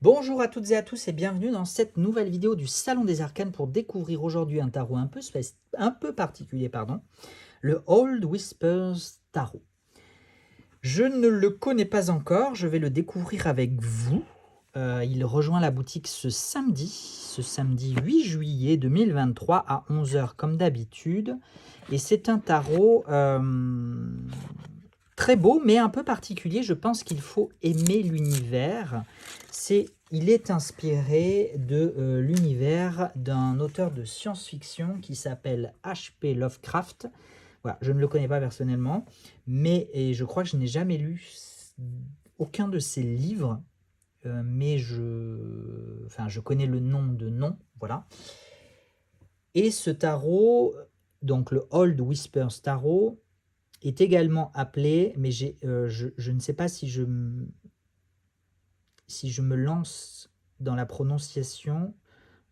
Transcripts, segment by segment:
Bonjour à toutes et à tous et bienvenue dans cette nouvelle vidéo du Salon des Arcanes pour découvrir aujourd'hui un tarot un peu particulier, le Old Whispers Tarot. Je ne le connais pas encore, je vais le découvrir avec vous. Il rejoint la boutique ce samedi 8 juillet 2023 à 11 h comme d'habitude. Et c'est un tarot très beau, mais un peu particulier. Je pense qu'il faut aimer l'univers. Il est inspiré de l'univers d'un auteur de science-fiction qui s'appelle H.P. Lovecraft. Voilà, je ne le connais pas personnellement, et je crois que je n'ai jamais lu aucun de ses livres, mais je connais le nom de nom, voilà. Et ce tarot, donc le Old Whispers Tarot, est également appelé, mais je ne sais pas si je me lance dans la prononciation,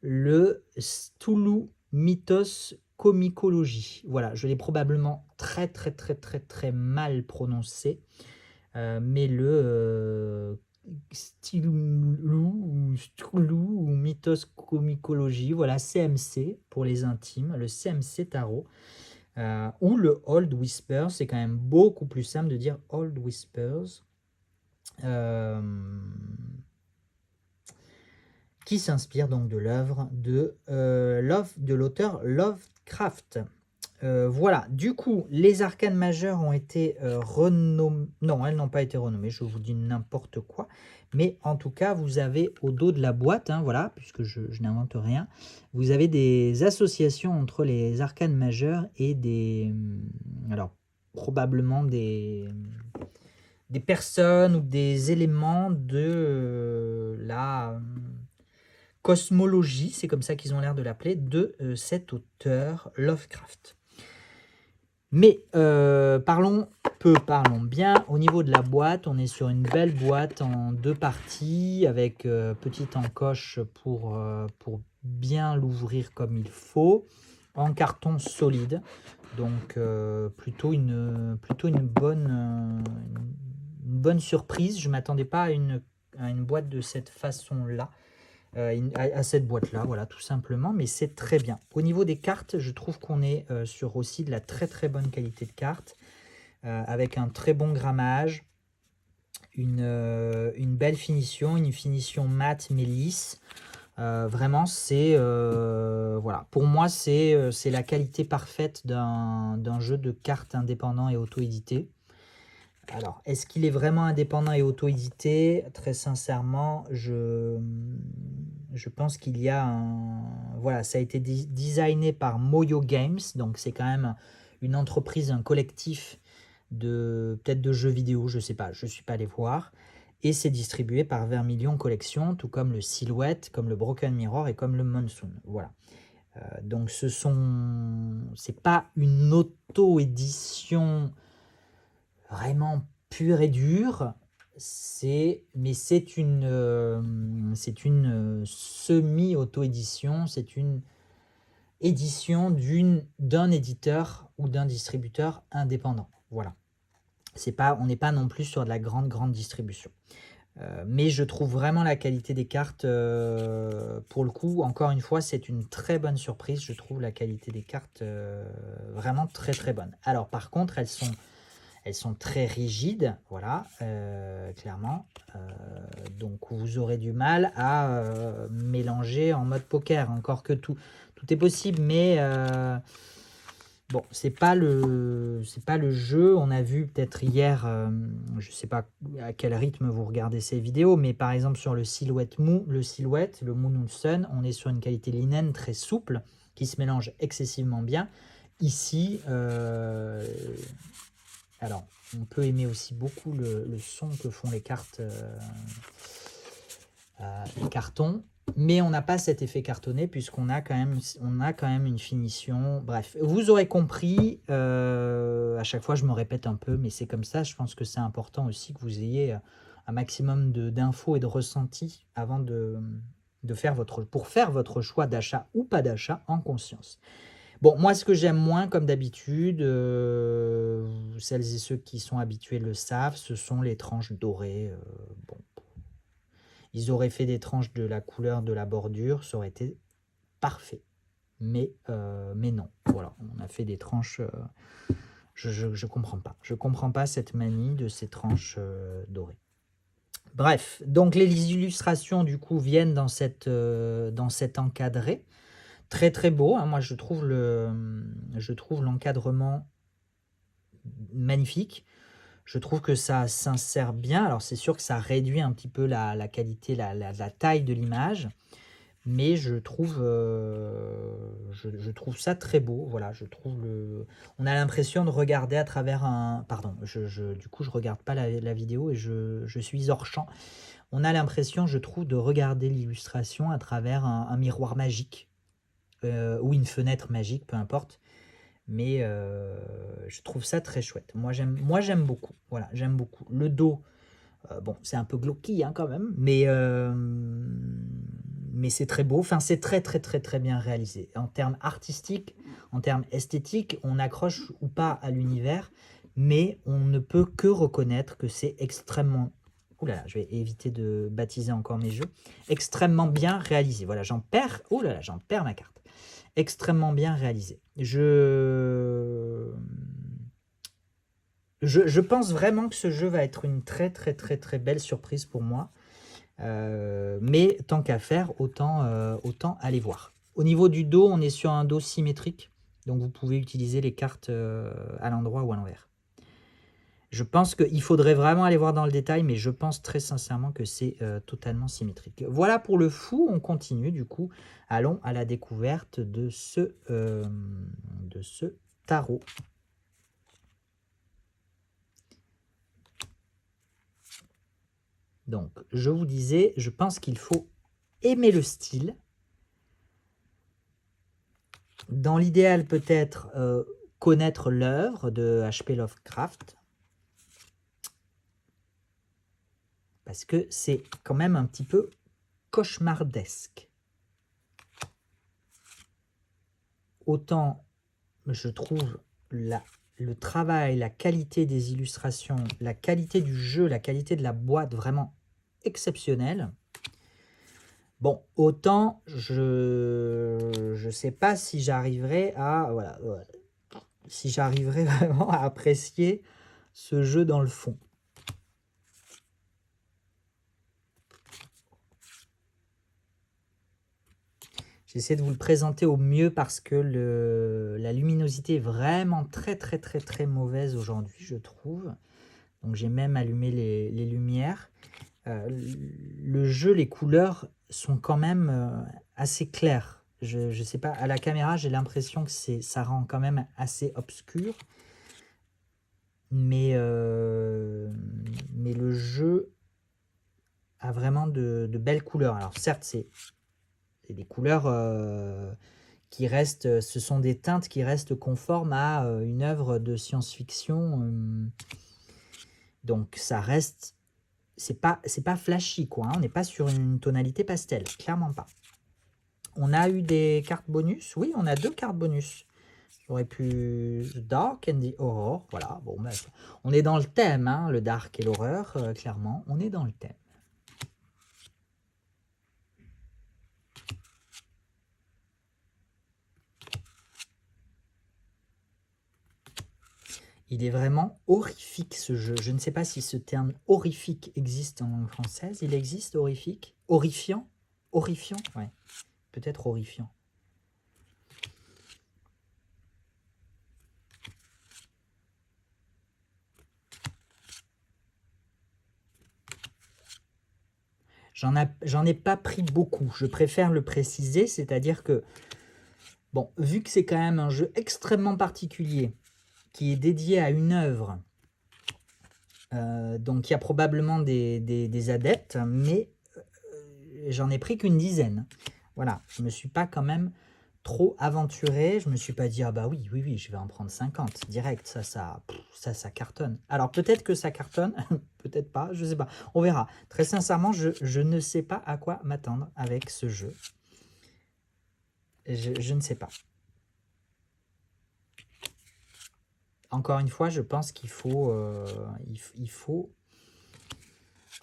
le Stulu Mythos Comicologie. Voilà, je l'ai probablement très très très très très mal prononcé, mais le Stulu ou Mythos Comicologie, voilà, CMC pour les intimes, le CMC Tarot. Ou le Old Whispers, c'est quand même beaucoup plus simple de dire Old Whispers, qui s'inspire donc de l'œuvre de l'auteur Lovecraft. Voilà, du coup, les arcanes majeures ont été renommées. Non, elles n'ont pas été renommées, je vous dis n'importe quoi. Mais en tout cas, vous avez au dos de la boîte, voilà, puisque je n'invente rien, vous avez des associations entre les arcanes majeures et alors, probablement des personnes ou des éléments de la cosmologie, c'est comme ça qu'ils ont l'air de l'appeler, de cet auteur Lovecraft. Mais parlons peu, parlons bien. Au niveau de la boîte, on est sur une belle boîte en deux parties avec petite encoche pour bien l'ouvrir comme il faut, en carton solide. Donc plutôt une bonne surprise. Je ne m'attendais pas à une boîte de cette façon-là. À cette boîte-là, voilà, tout simplement, mais c'est très bien. Au niveau des cartes, je trouve qu'on est sur aussi de la très très bonne qualité de cartes, avec un très bon grammage, une belle finition, une finition mate mais lisse. Vraiment, c'est voilà, pour moi, c'est la qualité parfaite d'un jeu de cartes indépendant et auto-édité. Alors, est-ce qu'il est vraiment indépendant et auto-édité? Très sincèrement, je pense qu'il y a un... Voilà, ça a été designé par Moyo Games, donc c'est quand même une entreprise, un collectif peut-être de jeux vidéo, je sais pas, je suis pas allé voir. Et c'est distribué par Vermilion Collection, tout comme le Silhouette, comme le Broken Mirror et comme le Monsoon. Voilà. Donc c'est pas une auto-édition vraiment pure et dure, mais c'est une semi-auto-édition, c'est une édition d'un éditeur ou d'un distributeur indépendant. Voilà. On n'est pas non plus sur de la grande distribution. Mais je trouve vraiment la qualité des cartes, pour le coup, encore une fois, c'est une très bonne surprise. Je trouve la qualité des cartes vraiment très très bonne. Alors par contre, elles sont très rigides, voilà, clairement. Donc vous aurez du mal à mélanger en mode poker, encore que tout est possible, mais bon, c'est pas le jeu. On a vu peut-être hier, je sais pas à quel rythme vous regardez ces vidéos, mais par exemple sur le Silhouette, le Moon ou le Sun, on est sur une qualité linen très souple qui se mélange excessivement bien. Ici, alors, on peut aimer aussi beaucoup le son que font les cartes, les cartons, mais on n'a pas cet effet cartonné puisqu'on a quand même une finition. Bref, vous aurez compris. À chaque fois, je me répète un peu, mais c'est comme ça. Je pense que c'est important aussi que vous ayez un maximum d'infos et de ressentis avant pour faire votre choix d'achat ou pas d'achat en conscience. Bon, moi, ce que j'aime moins, comme d'habitude, celles et ceux qui sont habitués le savent, ce sont les tranches dorées. Bon, Ils auraient fait des tranches de la couleur de la bordure, ça aurait été parfait. Mais non, voilà, on a fait des tranches... je comprends pas. Je comprends pas cette manie de ces tranches dorées. Bref, donc les illustrations du coup viennent dans cet encadré. Très très beau, hein. Moi je trouve l'encadrement magnifique. Je trouve que ça s'insère bien. Alors c'est sûr que ça réduit un petit peu la qualité, la taille de l'image. Mais je trouve ça très beau. Voilà, on a l'impression de regarder à travers un... Pardon, du coup, je regarde pas la vidéo et je suis hors champ. On a l'impression, je trouve, de regarder l'illustration à travers un miroir magique ou une fenêtre magique, peu importe. Mais je trouve ça très chouette. Moi, j'aime beaucoup. Voilà, j'aime beaucoup. Le dos, bon, c'est un peu glauque hein, quand même, mais c'est très beau. Enfin, c'est très, très, très, très bien réalisé. En termes artistiques, en termes esthétiques, on accroche ou pas à l'univers, mais on ne peut que reconnaître que c'est extrêmement... Ouh là là, je vais éviter de baptiser encore mes jeux. Extrêmement bien réalisé. Voilà, j'en perds... Ouh là là, j'en perds ma carte. Extrêmement bien réalisé. Je pense vraiment que ce jeu va être une très, très, très, très belle surprise pour moi. Mais tant qu'à faire, autant aller voir. Au niveau du dos, on est sur un dos symétrique. Donc vous pouvez utiliser les cartes à l'endroit ou à l'envers. Je pense qu'il faudrait vraiment aller voir dans le détail, mais je pense très sincèrement que c'est totalement symétrique. Voilà pour le fou, on continue du coup. Allons à la découverte de ce tarot. Donc, je vous disais, je pense qu'il faut aimer le style. Dans l'idéal, peut-être connaître l'œuvre de H.P. Lovecraft. Parce que c'est quand même un petit peu cauchemardesque. Autant je trouve le travail, la qualité des illustrations, la qualité du jeu, la qualité de la boîte vraiment exceptionnelle. Bon, autant je sais pas si j'arriverai à si j'arriverai vraiment à apprécier ce jeu dans le fond. J'essaie de vous le présenter au mieux parce que la luminosité est vraiment très très très très mauvaise aujourd'hui, je trouve. Donc j'ai même allumé les lumières. Le jeu, les couleurs sont quand même assez claires. Je sais pas, à la caméra, j'ai l'impression que ça rend quand même assez obscur. Mais le jeu a vraiment de belles couleurs. Alors certes, c'est des couleurs qui restent, ce sont des teintes qui restent conformes à une œuvre de science-fiction. Donc ça reste, c'est pas flashy quoi, hein, on n'est pas sur une tonalité pastel, clairement pas. On a eu des cartes bonus, oui, on a 2 cartes bonus. J'aurais pu Dark and the Horror, voilà, bon, ben, on est dans le thème, hein, le dark et l'horreur, clairement, on est dans le thème. Il est vraiment horrifique ce jeu. Je ne sais pas si ce terme horrifique existe en langue française. Il existe horrifique? Horrifiant? Horrifiant? Ouais, peut-être horrifiant. J'en ai pas pris beaucoup. Je préfère le préciser, c'est-à-dire que, bon, vu que c'est quand même un jeu extrêmement particulier, qui est dédié à une œuvre, donc il y a probablement des adeptes, mais j'en ai pris qu'une dizaine. Voilà, je me suis pas quand même trop aventuré, je me suis pas dit ah bah oui, je vais en prendre 50 direct, ça cartonne. Alors peut-être que ça cartonne, peut-être pas, je sais pas, on verra. Très sincèrement, je ne sais pas à quoi m'attendre avec ce jeu. Je ne sais pas. Encore une fois, je pense qu'il faut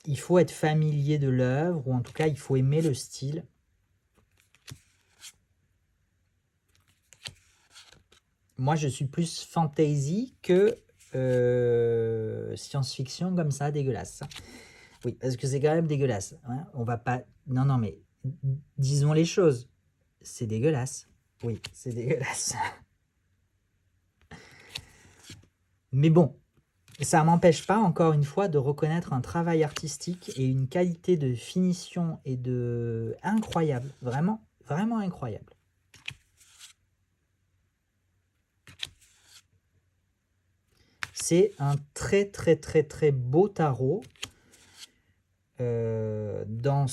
il faut être familier de l'œuvre, ou en tout cas, il faut aimer le style. Moi, je suis plus fantasy que science-fiction comme ça, dégueulasse. Oui, parce que c'est quand même dégueulasse. Hein. On va pas... Non, non, mais disons les choses. C'est dégueulasse. Oui, c'est dégueulasse. Mais bon, ça m'empêche pas, encore une fois, de reconnaître un travail artistique et une qualité de finition et de... incroyable. Vraiment, vraiment incroyable. C'est un très, très, très, très beau tarot. Dans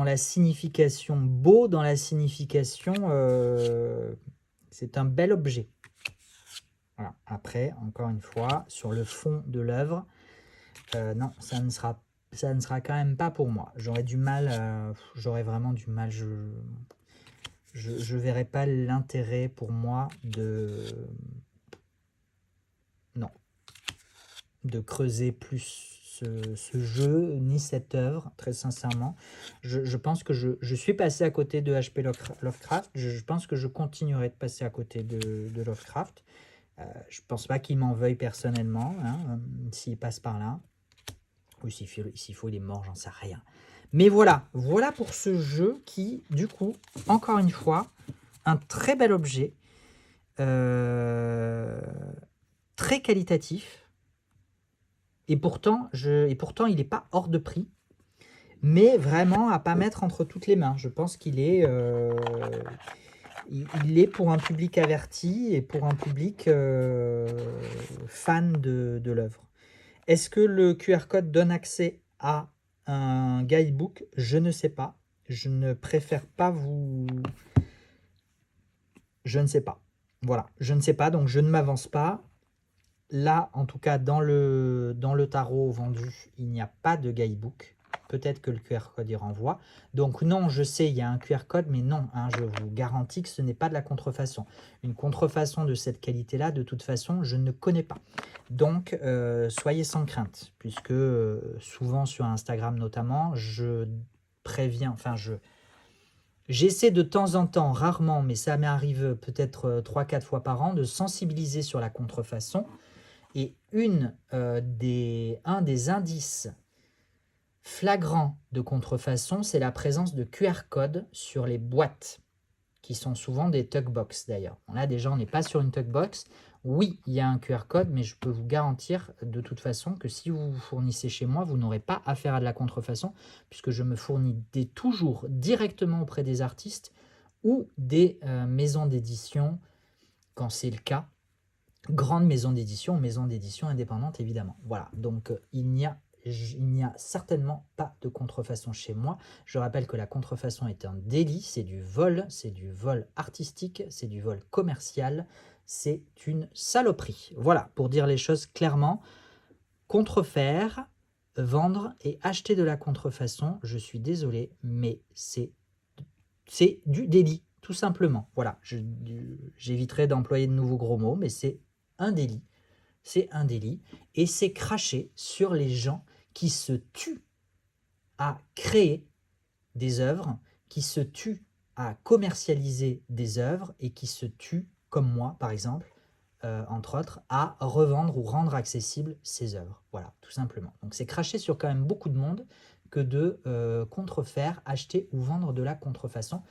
la signification beau, dans la signification, c'est un bel objet. Voilà. Après, encore une fois, sur le fond de l'œuvre, non, ça ne sera quand même pas pour moi. J'aurais du mal, j'aurais vraiment du mal. Je verrais pas l'intérêt pour moi de creuser plus ce jeu, ni cette œuvre, très sincèrement. Je pense que je suis passé à côté de H.P. Lovecraft. Je pense que je continuerai de passer à côté de Lovecraft. Je pense pas qu'il m'en veuille personnellement, hein, s'il passe par là. Ou s'il faut, il est mort, j'en sais rien. Mais voilà pour ce jeu qui, du coup, encore une fois, un très bel objet, très qualitatif. Et pourtant, il n'est pas hors de prix, mais vraiment à pas mettre entre toutes les mains. Je pense qu'il est, il est pour un public averti et pour un public fan de l'œuvre. Est-ce que le QR code donne accès à un guidebook? Je ne sais pas. Je ne préfère pas vous... Je ne sais pas. Voilà, je ne sais pas, donc je ne m'avance pas. Là, en tout cas, dans le tarot vendu, il n'y a pas de guidebook. Peut-être que le QR code y renvoie. Donc non, je sais, il y a un QR code, mais non, hein, je vous garantis que ce n'est pas de la contrefaçon. Une contrefaçon de cette qualité-là, de toute façon, je ne connais pas. Donc, soyez sans crainte, puisque souvent sur Instagram notamment, je préviens, enfin, j'essaie de temps en temps, rarement, mais ça m'arrive peut-être 3-4 fois par an, de sensibiliser sur la contrefaçon. Et un des indices flagrants de contrefaçon, c'est la présence de QR codes sur les boîtes, qui sont souvent des tugbox d'ailleurs. Là déjà, on n'est pas sur une tugbox. Oui, il y a un QR code, mais je peux vous garantir de toute façon que si vous vous fournissez chez moi, vous n'aurez pas affaire à de la contrefaçon, puisque je me fournis toujours directement auprès des artistes ou des maisons d'édition, quand c'est le cas. Grande maison d'édition indépendante, évidemment. Voilà, donc il n'y a certainement pas de contrefaçon chez moi. Je rappelle que la contrefaçon est un délit, c'est du vol artistique, c'est du vol commercial, c'est une saloperie. Voilà, pour dire les choses clairement, contrefaire, vendre et acheter de la contrefaçon, je suis désolé, mais c'est du délit, tout simplement. Voilà, j'éviterai d'employer de nouveaux gros mots, mais c'est un délit. C'est un délit. Et c'est cracher sur les gens qui se tuent à créer des œuvres, qui se tuent à commercialiser des œuvres et qui se tuent, comme moi par exemple, entre autres, à revendre ou rendre accessibles ces œuvres. Voilà, tout simplement. Donc c'est cracher sur quand même beaucoup de monde que de contrefaire, acheter ou vendre de la contrefaçon.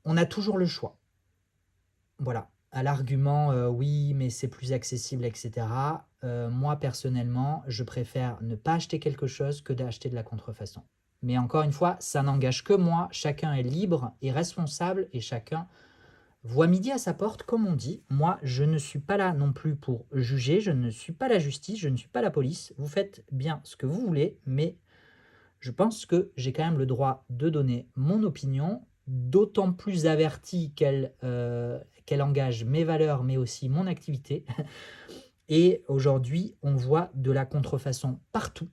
On a toujours le choix. Voilà, à l'argument oui, mais c'est plus accessible, etc. Moi, personnellement, je préfère ne pas acheter quelque chose que d'acheter de la contrefaçon. Mais encore une fois, ça n'engage que moi. Chacun est libre et responsable et chacun voit midi à sa porte, comme on dit. Moi, je ne suis pas là non plus pour juger. Je ne suis pas la justice, je ne suis pas la police. Vous faites bien ce que vous voulez, mais je pense que j'ai quand même le droit de donner mon opinion, d'autant plus avertie qu'elle engage mes valeurs, mais aussi mon activité. Et aujourd'hui, on voit de la contrefaçon partout,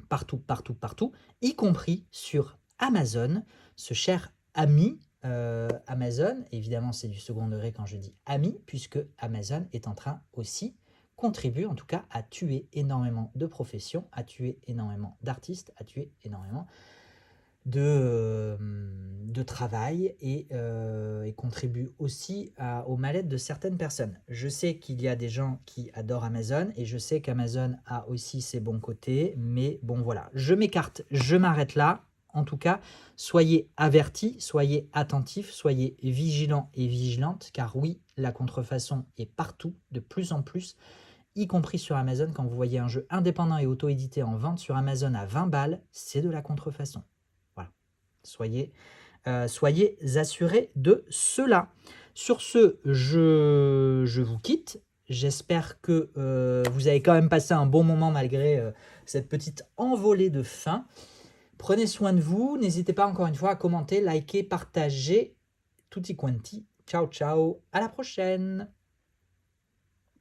partout, partout, partout, y compris sur Amazon, ce cher ami Amazon. Évidemment, c'est du second degré quand je dis ami, puisque Amazon est en train aussi, contribue en tout cas à tuer énormément de professions, à tuer énormément d'artistes, à tuer énormément de travail et contribue aussi au mal-être de certaines personnes. Je sais qu'il y a des gens qui adorent Amazon et je sais qu'Amazon a aussi ses bons côtés, mais bon voilà, je m'écarte, je m'arrête là. En tout cas, soyez avertis, soyez attentifs, soyez vigilants et vigilantes, car oui, la contrefaçon est partout, de plus en plus, y compris sur Amazon. Quand vous voyez un jeu indépendant et auto-édité en vente sur Amazon à 20 balles, c'est de la contrefaçon. Voilà. Soyez assurés de cela. Sur ce, je vous quitte. J'espère que vous avez quand même passé un bon moment malgré cette petite envolée de fin. Prenez soin de vous. N'hésitez pas encore une fois à commenter, liker, partager. Tutti quanti. Ciao, ciao. À la prochaine.